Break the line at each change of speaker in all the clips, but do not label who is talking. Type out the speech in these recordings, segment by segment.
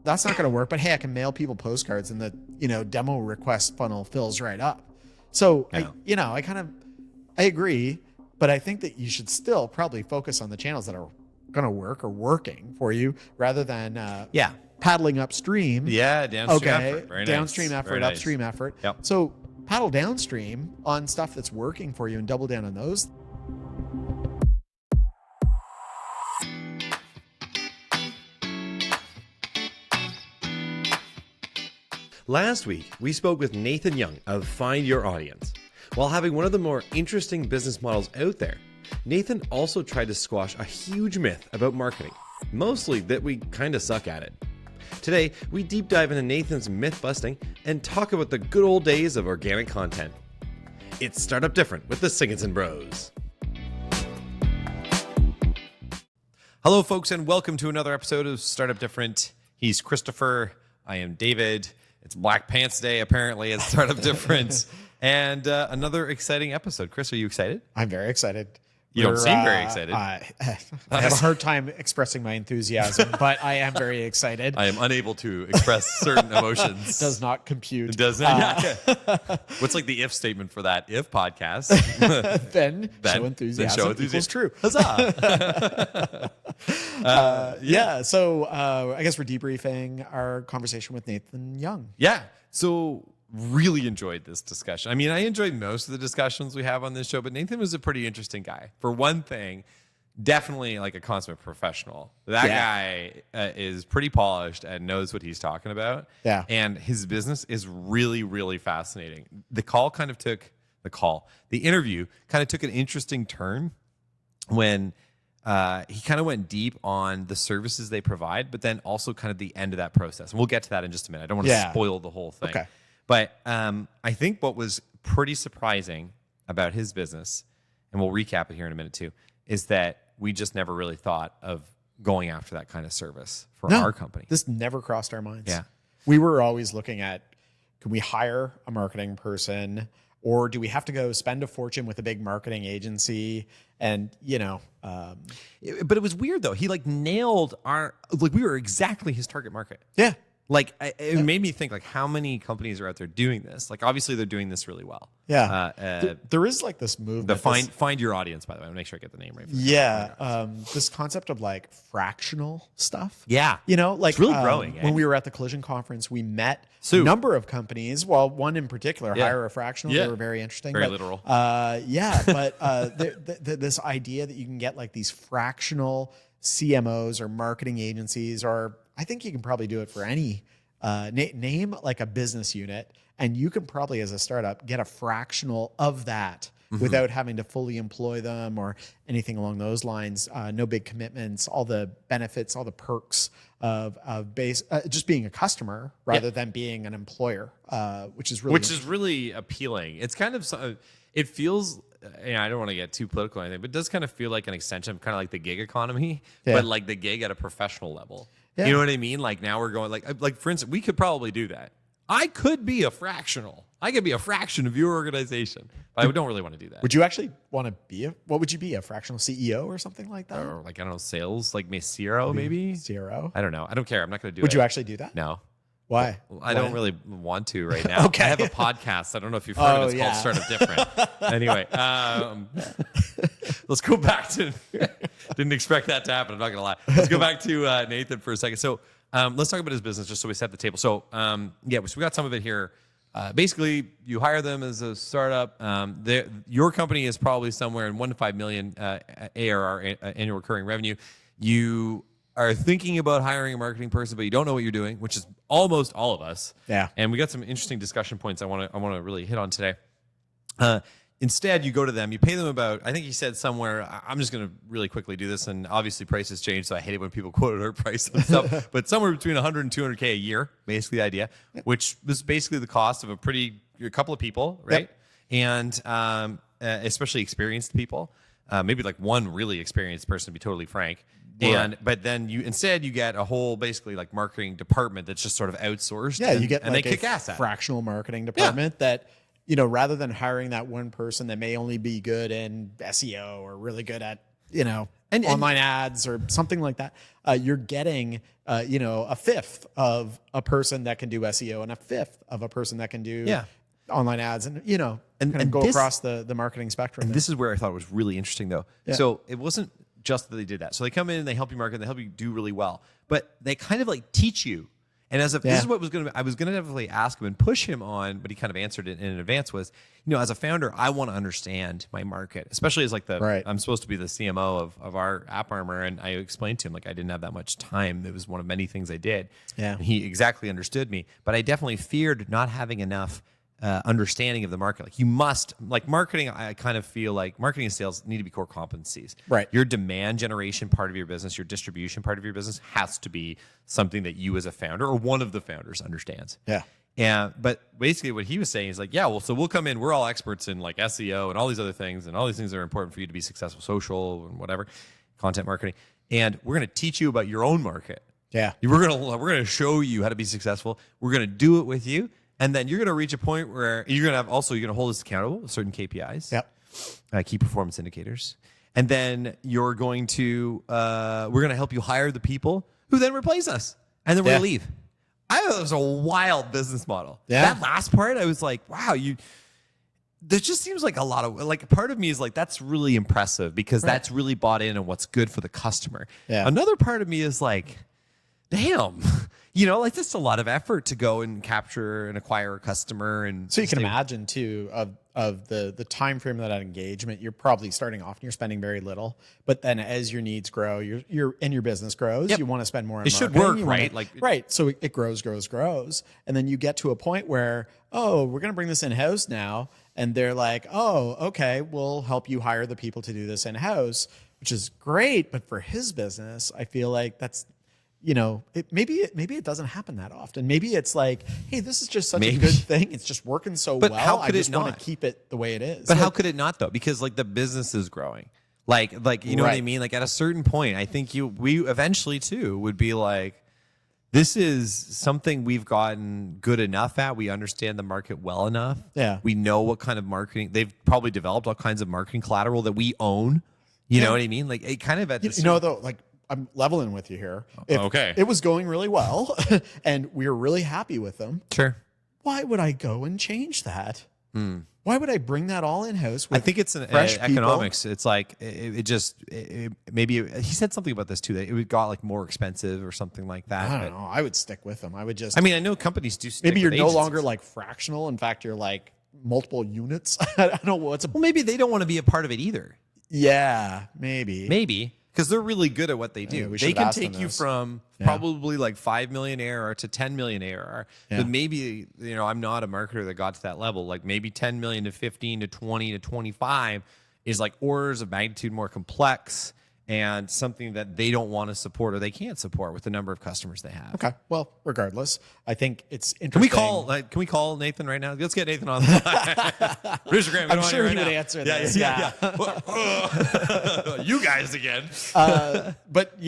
That's not going to work. But hey, I can mail people postcards and the, demo request funnel fills right up. So,
yeah.
I agree, but I think that you should still probably focus on the channels that are going to work or working for you rather than paddling upstream.
Yeah, downstream effort. Very
downstream
nice.
effort,
Very nice.
upstream effort.
Yep.
So paddle downstream on stuff that's working for you and double down on those.
Last week, we spoke with Nathan Yeung of Find Your Audience. While having one of the more interesting business models out there, Nathan also tried to squash a huge myth about marketing, mostly that we kind of suck at it. Today, we deep dive into Nathan's myth busting and talk about the good old days of organic content. It's Startup Different with the Sinkinson Bros.
Hello, folks, and welcome to another episode of Startup Different. He's Christopher. I am David. It's Black Pants Day, apparently, at Startup Different. And another exciting episode. Chris, are you excited?
I'm very excited.
You don't seem very excited.
I have a hard time expressing my enthusiasm, but I am very excited.
I am unable to express certain emotions.
Does not compute.
It doesn't. What's like the if statement for that? If podcast,
then show enthusiasm equals true.
Huzzah!
So I guess we're debriefing our conversation with Nathan Yeung.
Yeah. So really enjoyed this discussion. I mean, I enjoyed most of the discussions we have on this show, but Nathan was a pretty interesting guy. For one thing, definitely like a consummate professional. That guy is pretty polished and knows what he's talking about.
Yeah.
And his business is really, really fascinating. The interview kind of took an interesting turn when he kind of went deep on the services they provide, but then also kind of the end of that process. And we'll get to that in just a minute. I don't want to spoil the whole thing.
Okay.
But I think what was pretty surprising about his business, and we'll recap it here in a minute too, is that we just never really thought of going after that kind of service for our company.
This never crossed our minds.
Yeah.
We were always looking at, can we hire a marketing person, or do we have to go spend a fortune with a big marketing agency? And,
but it was weird though. He nailed we were exactly his target market.
Yeah.
It made me think, how many companies are out there doing this? Obviously they're doing this really well.
Yeah. There is this movement.
The find your audience, by the way. I want to make sure I get the name right.
This concept of fractional stuff.
Yeah.
It's
really growing.
When we were at the Collision Conference, we met a number of companies. Well, one in particular, Hire a Fractional. They were very interesting.
Very literal.
This idea that you can get these fractional CMOs or marketing agencies, or I think you can probably do it for any name a business unit, and you can probably as a startup get a fractional of that without having to fully employ them or anything along those lines. No big commitments, all the benefits, all the perks of just being a customer rather than being an employer, which is really
appealing. It's kind of it feels. I don't want to get too political or anything, but it does kind of feel like an extension of kind of the gig economy, but the gig at a professional level. Yeah. You know what I mean? Now we're going for instance, we could probably do that. I could be a fractional. I could be a fraction of your organization, but I don't really want to do that.
Would you actually want to be what would you be, a fractional CEO or something like that?
Or I don't know, sales, CRO maybe?
CRO?
I don't know. I don't care. I'm not going to do it.
Would you actually do that?
No.
Why?
I don't really want to right now.
Okay.
I have a podcast. I don't know if you've heard of it. It's called Startup Different. Anyway, let's go back to, didn't expect that to happen. I'm not going to lie. Let's go back to Nathan for a second. So let's talk about his business just so we set the table. So so we got some of it here. Basically, you hire them as a startup. Your company is probably somewhere in 1 to 5 million ARR, annual recurring revenue. You are thinking about hiring a marketing person, but you don't know what you're doing, which is almost all of us.
Yeah.
And we got some interesting discussion points I want to really hit on today. Instead, you go to them, you pay them about, I think he said somewhere, I'm just going to really quickly do this, and obviously prices change, so I hate it when people quote our price and stuff, but somewhere between 100 and 200K a year, basically the idea, which was basically the cost of a couple of people, right? Yep. And especially experienced people, maybe one really experienced person, to be totally frank. But then you get a whole basically marketing department that's just sort of outsourced.
Yeah, you get
they kick ass at
fractional marketing department that, rather than hiring that one person that may only be good in SEO or really good at,
And
online ads or something like that, you're getting, a fifth of a person that can do SEO and a fifth of a person that can do online ads, and and go across the marketing spectrum.
And this is where I thought it was really interesting, though. Yeah. So it wasn't just that they did that. So they come in and they help you market, they help you do really well, but they kind of like teach you. And this is what I was going to definitely ask him and push him on, but he kind of answered it in advance was, as a founder, I want to understand my market, especially as like I'm supposed to be the CMO of our App Armor. And I explained to him, like, I didn't have that much time. It was one of many things I did.
Yeah.
And he exactly understood me, but I definitely feared not having enough understanding of the market. Like you must, like marketing, I kind of feel like marketing and sales need to be core competencies.
Right.
Your demand generation part of your business, your distribution part of your business has to be something that you as a founder or one of the founders understands.
Yeah.
But basically what he was saying is like, so we'll come in, we're all experts in like SEO and all these other things, and all these things that are important for you to be successful, social and whatever, content marketing. And we're going to teach you about your own market.
Yeah.
We're going to show you how to be successful. We're going to do it with you. And then you're going to reach a point where you're going to hold us accountable with certain KPIs, key performance indicators. And then you're going to, we're going to help you hire the people who then replace us. And then we're going to leave. I thought it was a wild business model.
Yeah.
That last part, I was like, wow, there just seems like a lot of, like, part of me is like, that's really impressive because that's really bought in on what's good for the customer.
Yeah.
Another part of me is like, damn, like that's a lot of effort to go and capture and acquire a customer. And
so you can imagine too of the time frame of that engagement. You're probably starting off and you're spending very little, but then as your needs grow, your business grows. You want to spend more. On
it should
marketing.
work, right?
Right. So it grows, and then you get to a point where we're going to bring this in house now, and they're like, okay, we'll help you hire the people to do this in house, which is great. But for his business, I feel like that's. Maybe it doesn't happen that often. Maybe it's like, hey, this is just such a good thing. It's just working so well.
How could
I just want
not?
to keep it the way it is.
But how could it not though? Because like the business is growing. Like you know what I mean? Like at a certain point, I think we eventually too would be like, this is something we've gotten good enough at. We understand the market well enough.
Yeah.
We know what kind of marketing they've probably developed all kinds of marketing collateral that we own. You know what I mean? Like it kind of at the
though, like I'm leveling with you here.
Okay.
It was going really well and we were really happy with them.
Sure.
Why would I go and change that? Why would I bring that all in house?
I think it's an economics. It's like maybe he said something about this too. That it got like more expensive or something like that.
I don't know. I would stick with them. I would just.
I mean, I know companies do.
Maybe you're no longer like fractional. In fact, you're like multiple units. I don't know what's.
Well, maybe they don't want to be a part of it either.
Yeah, maybe.
Because they're really good at what they do.
Yeah,
they can take you from probably like 5 million ARR to 10 million ARR.
Yeah.
But maybe, I'm not a marketer that got to that level. Like maybe 10 million to 15 to 20 to 25 is like orders of magnitude more complex and something that they don't want to support or they can't support with the number of customers they have.
Okay. Well, regardless, I think it's interesting.
Can we call Nathan right now? Let's get Nathan on the line. Producer Graham,
I'm sure he would answer this.
Yeah. You guys again.
But,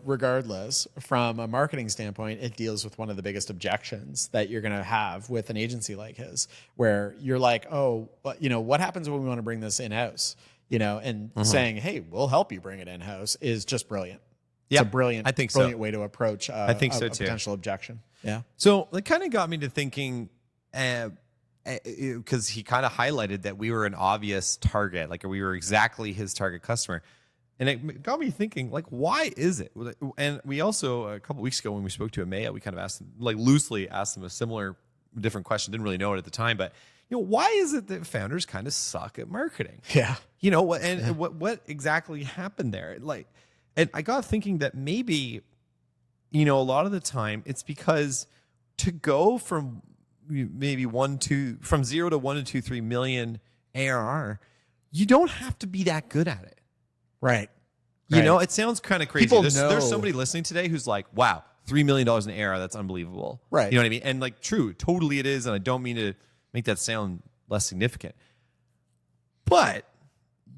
regardless, from a marketing standpoint, it deals with one of the biggest objections that you're going to have with an agency like his, where you're like, what happens when we want to bring this in-house? And saying, hey, we'll help you bring it in-house is just brilliant.
Yeah,
it's a brilliant way to approach
I think so
a
too.
potential objection. Yeah.
So it kind of got me to thinking, because he kind of highlighted that we were an obvious target, like we were exactly his target customer. And it got me thinking, like, why is it? And we also, a couple weeks ago when we spoke to Amaya, we kind of asked him, like loosely asked him a similar, different question. Didn't really know it at the time, but why is it that founders kind of suck at marketing?
Yeah.
What exactly happened there? Like, and I got thinking that maybe, a lot of the time it's because to go from maybe 0 to 1 to 2, 3 million ARR, you don't have to be that good at it.
Right.
It sounds kind of crazy. There's somebody listening today who's like, wow, $3 million in ARR, that's unbelievable.
Right.
You know what I mean? And like, true, totally it is. And I don't mean to make that sound less significant. But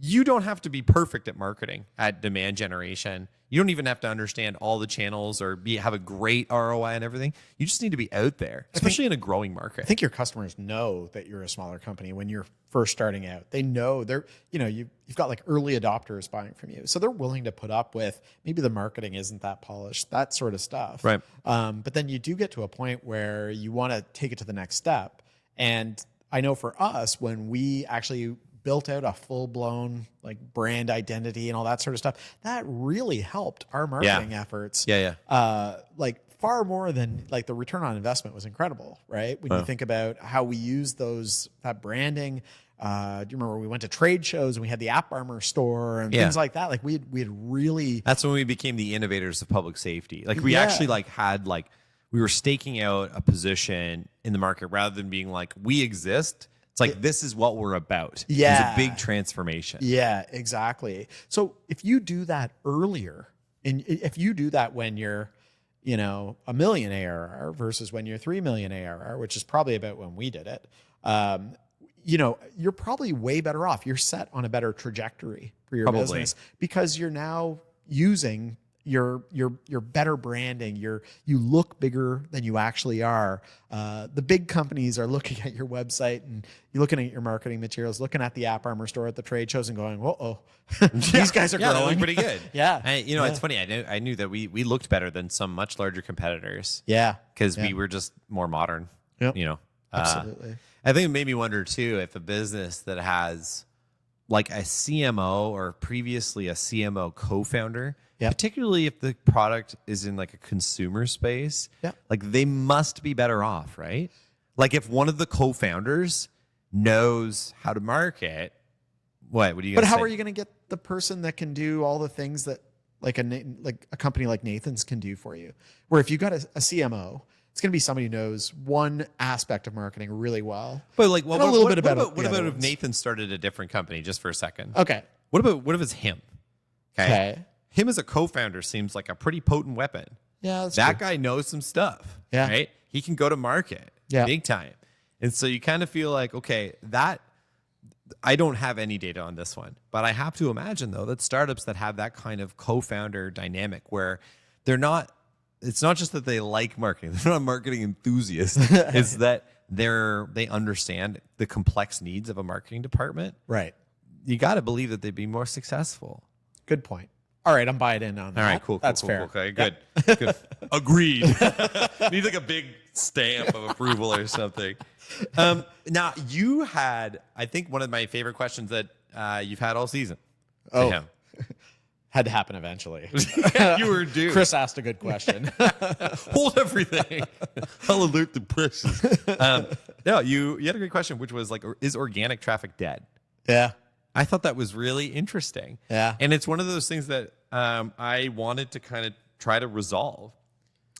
you don't have to be perfect at marketing, at demand generation. You don't even have to understand all the channels or have a great ROI and everything. You just need to be out there, especially in a growing market.
I think your customers know that you're a smaller company when you're first starting out. They know you've got like early adopters buying from you. So they're willing to put up with maybe the marketing isn't that polished, that sort of stuff.
Right.
But then you do get to a point where you want to take it to the next step. And I know for us, when we actually built out a full-blown like brand identity and all that sort of stuff, that really helped our marketing efforts. Like far more than like the return on investment was incredible, right? When you think about how we use that branding. Do you remember we went to trade shows and we had the App Armor store and things like that? Like we had really.
That's when we became the innovators of public safety. Like we actually we were staking out a position in the market rather than being like, we exist. It's like, this is what we're about.
Yeah.
It's a big transformation.
Yeah, exactly. So if you do that earlier, and if you do that when you're, $1 million ARR versus when you're 3 million ARR, which is probably about when we did it, you're probably way better off. You're set on a better trajectory for your business because you're now using your better branding. You look bigger than you actually are. The big companies are looking at your website and you're looking at your marketing materials, looking at the App Armor store at the trade shows and going, "Whoa, these guys are growing
pretty good." It's funny. I knew that we looked better than some much larger competitors.
Yeah,
because we were just more modern.
Yep. Absolutely.
I think it made me wonder too if a business that has like a CMO or previously a CMO co-founder. Yeah. Particularly if the product is in like a consumer space, like they must be better off, right? Like if one of the co-founders knows how to market, what are you going to say?
But how are you going to get the person that can do all the things that like a company like Nathan's can do for you? Where if you got a CMO, it's going to be somebody who knows one aspect of marketing really well.
But like,
what about
if Nathan started a different company just for a second?
Okay.
What if it's him? Okay. Him as a co-founder seems like a pretty potent weapon.
Yeah,
that guy knows some stuff.
Yeah.
Right? He can go to market big time. And so you kind of feel like, okay, that I don't have any data on this one, but I have to imagine though that startups that have that kind of co-founder dynamic where it's not just that they like marketing, they're not marketing enthusiasts, it's that they understand the complex needs of a marketing department.
Right.
You got to believe that they'd be more successful.
Good point. All right, I'm buying in on that.
All right, cool.
That's fair.
Okay, good. Good. Agreed. Need like a big stamp of approval or something. Now, you had, I think, one of my favorite questions that you've had all season.
Oh, had to happen eventually.
You were due.
Chris asked a good question.
Hold everything. I'll alert the press. No, you had a great question, which was like, is organic traffic dead?
Yeah.
I thought that was really interesting.
Yeah.
And it's one of those things that I wanted to kind of try to resolve.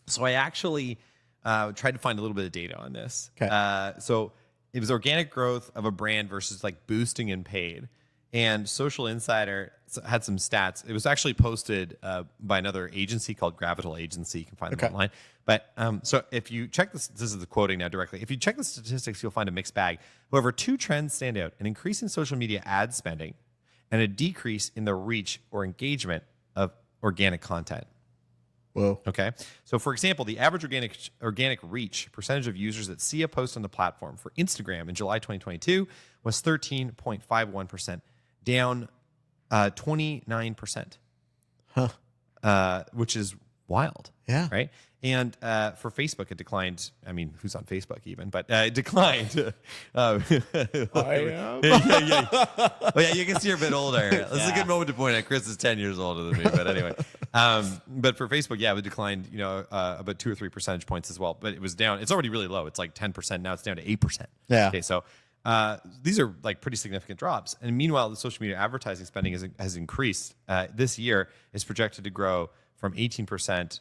So I actually tried to find a little bit of data on this.
Okay.
So it was organic growth of a brand versus like boosting and paid. And Social Insider had some stats. It was actually posted by another agency called Gravital Agency. You can find them online. But so if you check this is the quoting now directly. If you check the statistics, you'll find a mixed bag. However, two trends stand out: an increase in social media ad spending and a decrease in the reach or engagement of organic content.
Whoa.
Okay. So for example, the average organic reach percentage of users that see a post on the platform for Instagram in July 2022 was 13.51%, down 29%. Which is wild.
Yeah.
Right. And for Facebook, it declined. I mean, who's on Facebook even? But it declined.
I
Oh
am.
yeah, you can see you're a bit older. This is a good moment to point out Chris is 10 years older than me. But anyway, but for Facebook, it declined. About 2 or 3 percentage points as well. But it was down. It's already really low. It's like 10%. Now it's down to 8%.
Yeah.
Okay, so these are like pretty significant drops. And meanwhile, the social media advertising spending has increased. This year is projected to grow from 18%.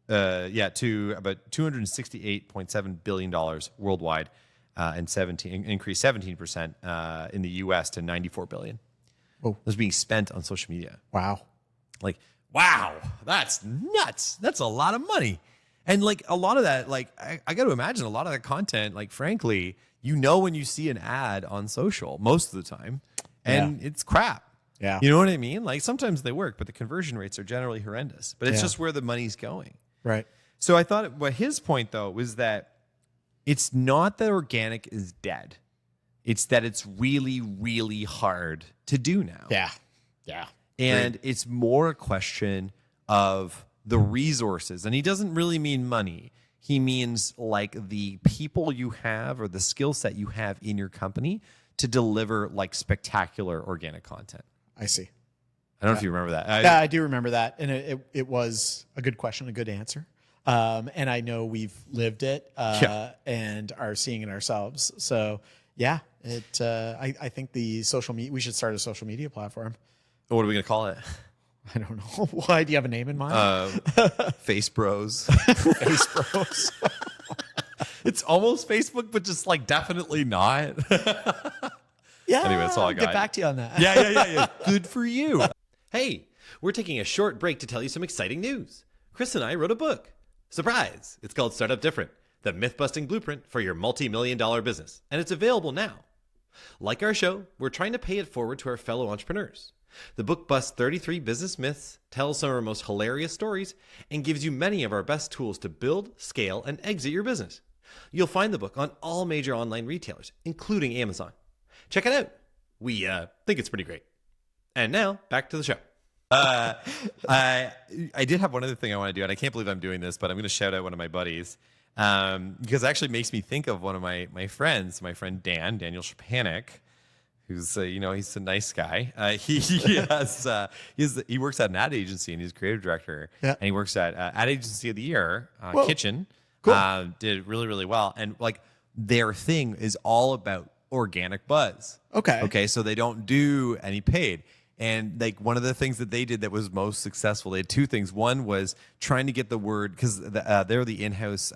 To about $268.7 billion worldwide, and increased 17% in the U.S. to $94 billion.
Oh.
Those being spent on social media.
Wow.
Like, wow, that's nuts. That's a lot of money. And like a lot of that, like I got to imagine a lot of that content, like frankly, when you see an ad on social most of the time, and it's crap.
Yeah.
You know what I mean? Like sometimes they work, but the conversion rates are generally horrendous. But it's
Yeah.
just where the money's going.
Right.
So I thought what his point though was that it's not that organic is dead. It's that it's really, really hard to do now.
Yeah. Yeah.
And it's more a question of the resources. And he doesn't really mean money. He means like the people you have or the skill set you have in your company to deliver like spectacular organic content.
I see.
I don't know if you remember that.
Yeah, I do remember that. And it was a good question, a good answer. And I know we've lived it and are seeing it ourselves. So yeah, I think the social media, we should start a social media platform.
What are we going to call it?
I don't know. Why? Do you have a name in mind?
Face Bros.
Face Bros.
It's almost Facebook, but just like definitely not.
Yeah.
Anyway, that's all I
I'll
got.
get back to you on that.
Yeah. Good for you.
Hey, we're taking a short break to tell you some exciting news. Chris and I wrote a book. Surprise! It's called Startup Different, the myth-busting blueprint for your multi-million-dollar business, and it's available now. Like our show, we're trying to pay it forward to our fellow entrepreneurs. The book busts 33 business myths, tells some of our most hilarious stories, and gives you many of our best tools to build, scale, and exit your business. You'll find the book on all major online retailers, including Amazon. Check it out. We think it's pretty great. And now, back to the show.
I did have one other thing I want to do, and I can't believe I'm doing this, but I'm going to shout out one of my buddies because it actually makes me think of one of my friends, my friend Daniel Shapanik, who's he's a nice guy. He works at an ad agency and he's creative director, and he works at Ad Agency of the Year, Kitchen.
Cool.
Did really, really well, and like their thing is all about organic buzz. Okay, so they don't do any paid. And like one of the things that they did that was most successful, they had two things. One was trying to get the word, because they're the in-house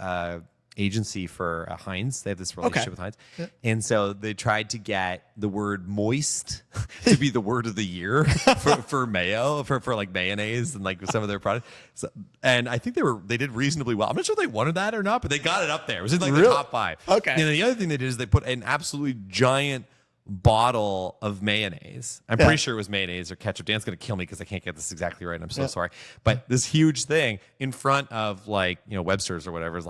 agency for Heinz. They have this relationship with Heinz. Yeah. And so they tried to get the word moist to be the word of the year for mayo, for like mayonnaise and like some of their products. So, and I think they did reasonably well. I'm not sure if they wanted that or not, but they got it up there. It was in like the top 5.
Okay.
And the other thing they did is they put an absolutely giant bottle of mayonnaise. I'm pretty sure it was mayonnaise or ketchup. Dan's gonna kill me because I can't get this exactly right. I'm so sorry. But this huge thing in front of Webster's or whatever is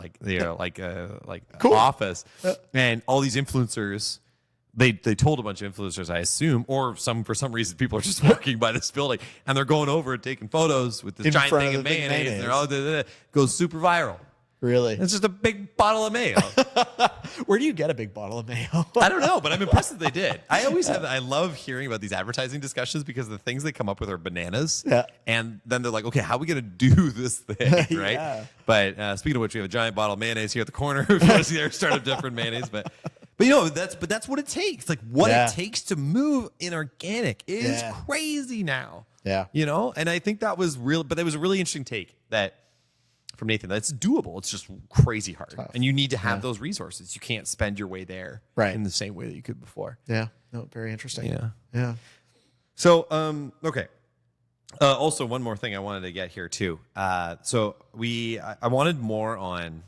cool. Office, and all these influencers. They told a bunch of influencers, I assume, or for some reason people are just walking by this building and they're going over and taking photos with this giant thing of mayonnaise. And they're all goes super viral.
Really?
It's just a big bottle of mayo.
Where do you get a big bottle of mayo?
I don't know, but I'm impressed that they did. I love hearing about these advertising discussions because the things they come up with are bananas. Yeah. And then they're like, okay, how are we going to do this thing, right? Yeah. But speaking of which, we have a giant bottle of mayonnaise here at the corner. If you want to see their startup different mayonnaise, but that's what it takes. Like what it takes to move in organic is crazy now.
Yeah.
And I think that was real, but that was a really interesting take from Nathan. That's doable. It's just crazy hard. Tough. And you need to have those resources. You can't spend your way there in the same way that you could before.
Yeah. No, very interesting.
Yeah. So, okay. Also, one more thing I wanted to get here too. So I wanted more on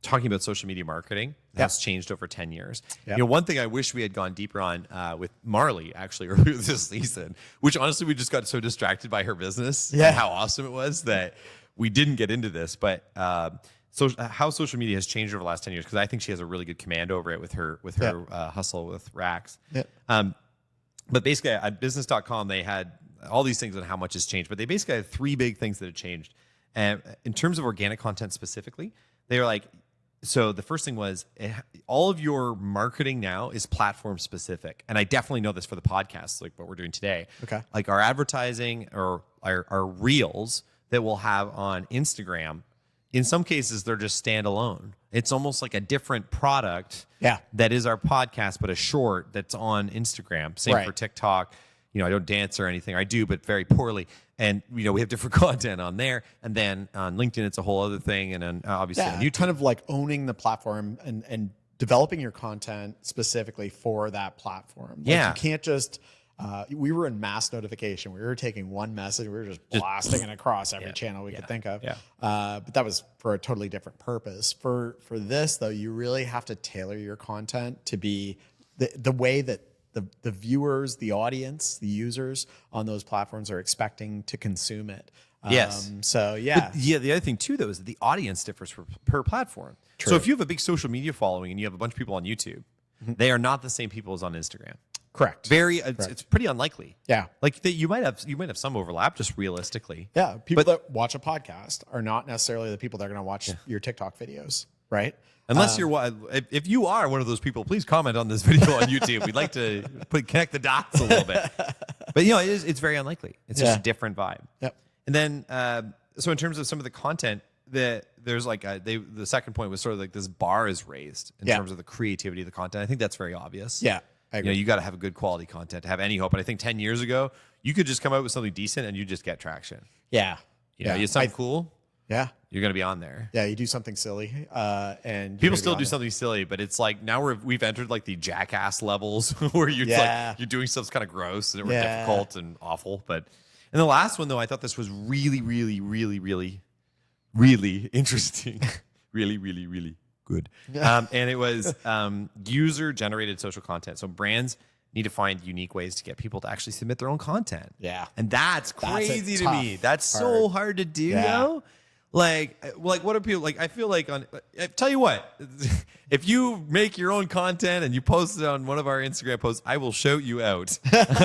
talking about social media marketing. That's changed over 10 years. Yep. One thing I wish we had gone deeper on with Marley actually earlier this season, which honestly we just got so distracted by her business and how awesome it was that we didn't get into this, but how social media has changed over the last 10 years, because I think she has a really good command over it with her hustle with Racks. Yep. But basically at business.com, they had all these things on how much has changed, but they basically had 3 big things that have changed. And in terms of organic content specifically, they were like, so the first thing was all of your marketing now is platform specific. And I definitely know this for the podcast, like what we're doing today. Okay. Like our advertising or our reels that we'll have on Instagram, in some cases, they're just standalone. It's almost like a different product that is our podcast, but a short that's on Instagram. Same for TikTok. I don't dance or anything. I do, but very poorly. And, we have different content on there. And then on LinkedIn, it's a whole other thing. And then obviously on YouTube.
Kind of like owning the platform and developing your content specifically for that platform. Like you can't just... we were in mass notification. We were taking one message. We were just blasting it across every channel we could think of. Yeah. But that was for a totally different purpose. For this, though, you really have to tailor your content to be the way that the viewers, the audience, the users on those platforms are expecting to consume it.
Yes.
So yeah.
But yeah, the other thing too, though, is that the audience differs per platform.
True.
So if you have a big social media following and you have a bunch of people on YouTube, they are not the same people as on Instagram.
Correct.
It's pretty unlikely.
Yeah.
Like you might have some overlap, just realistically.
Yeah. People that watch a podcast are not necessarily the people that are going to watch your TikTok videos, right?
Unless if you are one of those people, please comment on this video on YouTube. We'd like to connect the dots a little bit. But it's very unlikely. It's just a different vibe.
Yep.
And then, so in terms of some of the content, there's like the second point was sort of like this bar is raised in terms of the creativity of the content. I think that's very obvious.
Yeah, I agree.
You got to have a good quality content to have any hope. And I think 10 years ago, you could just come out with something decent and you just get traction.
Yeah.
You something cool.
Yeah.
You're going to be on there.
Yeah, you do something silly, and
people still do something silly, but it's like now we've entered like the jackass levels where you're doing stuff's kind of gross and difficult and awful. But and the last one though, I thought this was really, really, really, really, really interesting, really, really, really good. And it was user generated social content. So brands need to find unique ways to get people to actually submit their own content.
Yeah,
and that's crazy to me. That's so hard to do.
Yeah.
Like what are people like? I feel like I tell you what, if you make your own content and you post it on one of our Instagram posts, I will shout you out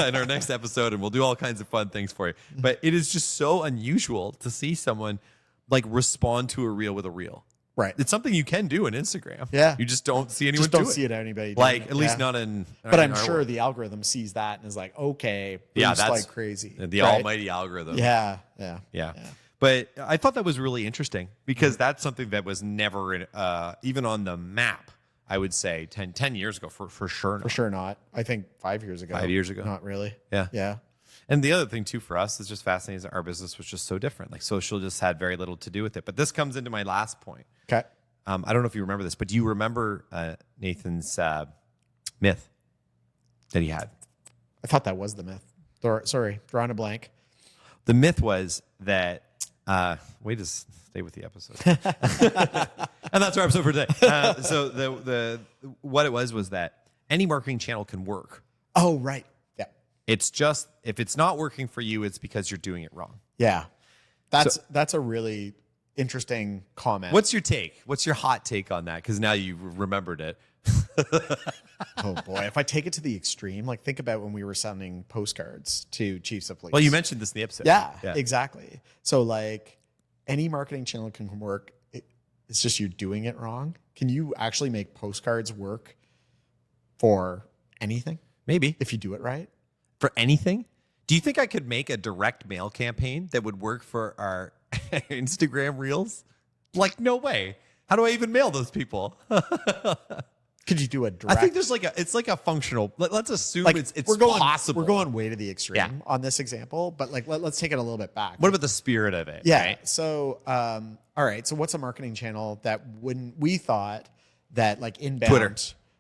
in our next episode, and we'll do all kinds of fun things for you. But it is just so unusual to see someone like respond to a reel with a reel.
Right.
It's something you can do on Instagram.
Yeah.
You just don't see anyone
just don't
do it.
see it anybody
Like
doing
at least not in.
But I'm sure the algorithm sees that and is like, okay,
that's
like crazy.
The almighty algorithm.
Yeah.
But I thought that was really interesting because that's something that was never even on the map, I would say 10 years ago for sure.
For sure not. I think 5 years ago.
5 years ago.
Not really.
Yeah.
Yeah.
And the other thing too for us is just fascinating is that our business was just so different. Like social just had very little to do with it. But this comes into my last point.
Okay.
I don't know if you remember this, but do you remember Nathan's myth that he had?
I thought that was the myth. Sorry, drawing a blank.
The myth was that way to stay with the episode, and that's our episode for today. So the what it was that any marketing channel can work.
Oh, right. Yeah.
It's just if it's not working for you, it's because you're doing it wrong.
Yeah. That's a really interesting comment.
What's your take? What's your hot take on that? Because now you remembered it.
Oh boy, if I take it to the extreme, like think about when we were sending postcards to chiefs of police.
Well, you mentioned this in the episode.
Yeah, exactly. So like any marketing channel can work. It's just you're doing it wrong. Can you actually make postcards work for anything?
Maybe.
If you do it right.
For anything? Do you think I could make a direct mail campaign that would work for our Instagram reels? Like, no way. How do I even mail those people?
Could you do a direct?
I think there's it's like a functional. Let's assume it's possible.
We're going way to the extreme on this example, but like let's take it a little bit back.
What about the spirit of it?
Yeah.
Right?
So, all right. So, what's a marketing channel that we thought that like inbound
Twitter.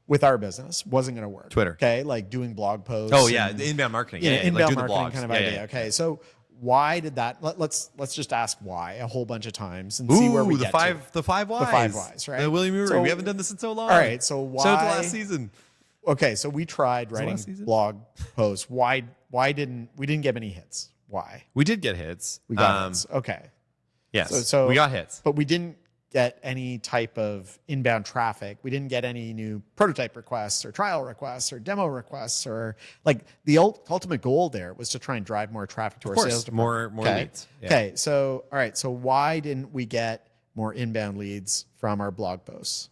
With our business wasn't going to work?
Twitter.
Okay, like doing blog posts.
Oh yeah, the inbound marketing.
Yeah, inbound
like
marketing kind of idea.
Yeah.
Okay, so why did that? Let's just ask why a whole bunch of times and see where we get to.
The five whys.
The 5 whys, right?
William Murray.
So,
we haven't done this in so long.
All right, so why?
Shout out to last season.
Okay, so we tried writing blog posts. Why didn't we get many hits? Why?
We did get hits.
We got hits. Okay.
Yes.
So
we got hits,
but we didn't get any type of inbound traffic. We didn't get any new prototype requests or trial requests or demo requests or like the ultimate goal there was to try and drive more traffic to our sales department.
More leads. Yeah.
Okay. So, all right. So why didn't we get more inbound leads from our blog posts?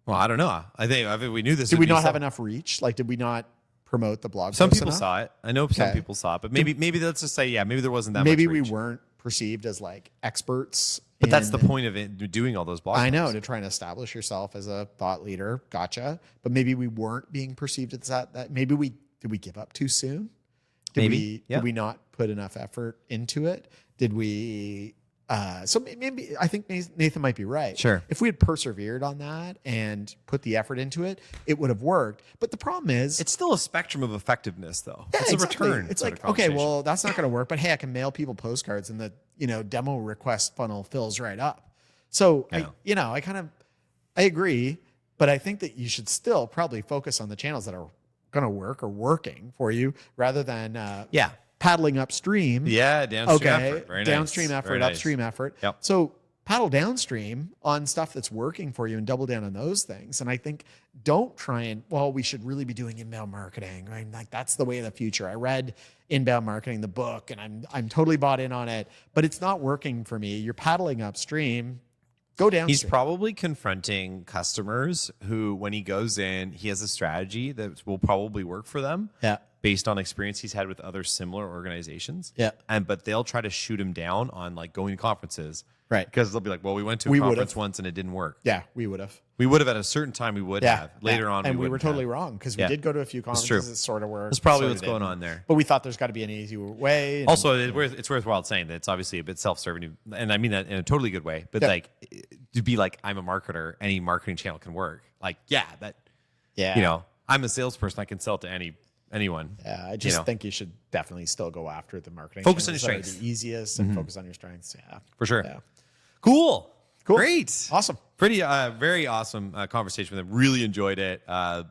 Well, I don't know. I think we knew this.
Did we not have enough reach? Like, did we not promote the blog
Some
posts
people
enough?
saw it. I know some people saw it, but maybe let's just say, maybe there wasn't that
maybe
much reach.
we weren't perceived as like experts.
But that's the point of it, doing all those blog posts.
I know, to try and establish yourself as a thought leader. Gotcha. But maybe we weren't being perceived as that. Maybe did we give up too soon? Did we not put enough effort into it? Did we? So maybe I think Nathan might be right.
Sure.
If we had persevered on that and put the effort into it, it would have worked. But the problem is,
it's still a spectrum of effectiveness, though.
Yeah,
it's
exactly.
a return.
It's like, okay, well, that's not going to work. But hey, I can mail people postcards, and the demo request funnel fills right up. So I agree, but I think that you should still probably focus on the channels that are going to work or working for you rather than
Yeah.
paddling upstream.
Yeah, downstream
Okay,
effort. Very nice.
downstream effort,
Very nice.
upstream effort.
Yep.
So paddle downstream on stuff that's working for you and double down on those things. And I think don't try and, well, we should really be doing inbound marketing. I mean, like that's the way of the future. I read Inbound Marketing, the book, and I'm totally bought in on it, but it's not working for me. You're paddling upstream. Go downstream.
He's probably confronting customers who, when he goes in, he has a strategy that will probably work for them.
Yeah.
Based on experience he's had with other similar organizations.
Yeah.
But they'll try to shoot him down on like going to conferences.
Right.
Because they'll be like, well, we went to a
We
conference
would've.
once and it didn't work.
Yeah, we would have.
We would have at a certain time, we would have. Later on,
and we were
wouldn't
totally
have.
wrong because we
Yeah.
did go to a few
It's
conferences
true.
that sort of were.
That's probably
sort
what's
of
going
didn't.
on there.
But we thought there's got to be an easy way. And,
Also, it's worthwhile saying that it's obviously a bit self-serving, and I mean that in a totally good way. But
Yeah.
like to be like, I'm a marketer, any marketing channel can work. Like, yeah, that
yeah,
you know, I'm a salesperson, I can sell to anyone.
Yeah, I just
know.
think you should definitely still go after the marketing.
Focus on
channels
your
that are
strengths.
the easiest, and focus on your strengths. Yeah,
For sure.
Yeah.
Cool.
Cool.
Great.
Awesome.
Pretty, very awesome conversation with him. Really enjoyed it.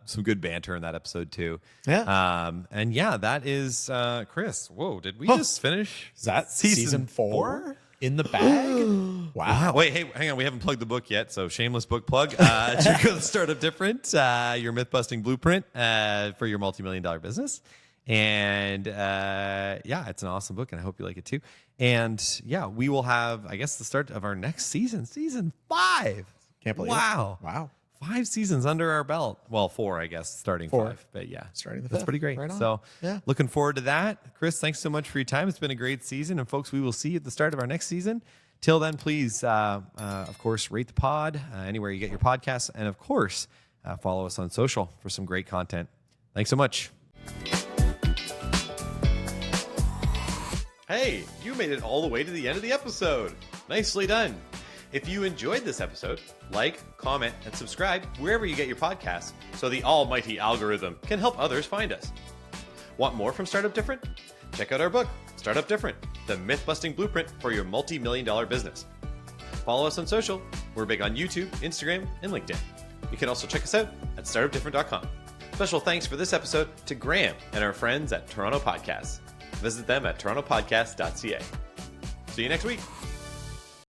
Some good banter in that episode too.
Yeah.
And yeah, that is Chris. Whoa, did we just finish?
Is that season 4 in the bag?
Wow. Wait, hey, hang on. We haven't plugged the book yet, so shameless book plug. Check out Startup Different, your myth-busting blueprint for your multi-million-dollar business. And yeah, it's an awesome book, and I hope you like it too. And yeah, we will have, I guess, the start of our next season, season 5.
Can't believe
Wow.
it. Wow.
5 seasons under our belt. Well, 4, I guess, starting
4.
5. But yeah,
Starting the
that's
5th.
pretty great.
Right on.
So
Yeah.
looking forward to that. Chris, thanks so much for your time. It's been a great season. And folks, we will see you at the start of our next season. Till then, please, of course, rate the pod anywhere you get your podcasts. And of course, follow us on social for some great content. Thanks so much. Hey, you made it all the way to the end of the episode. Nicely done. If you enjoyed this episode, like, comment, and subscribe wherever you get your podcasts so the almighty algorithm can help others find us. Want more from Startup Different? Check out our book, Startup Different, the myth-busting blueprint for your multi-million-dollar business. Follow us on social. We're big on YouTube, Instagram, and LinkedIn. You can also check us out at startupdifferent.com. Special thanks for this episode to Graham and our friends at Toronto Podcasts. Visit them at torontopodcast.ca. See you next week.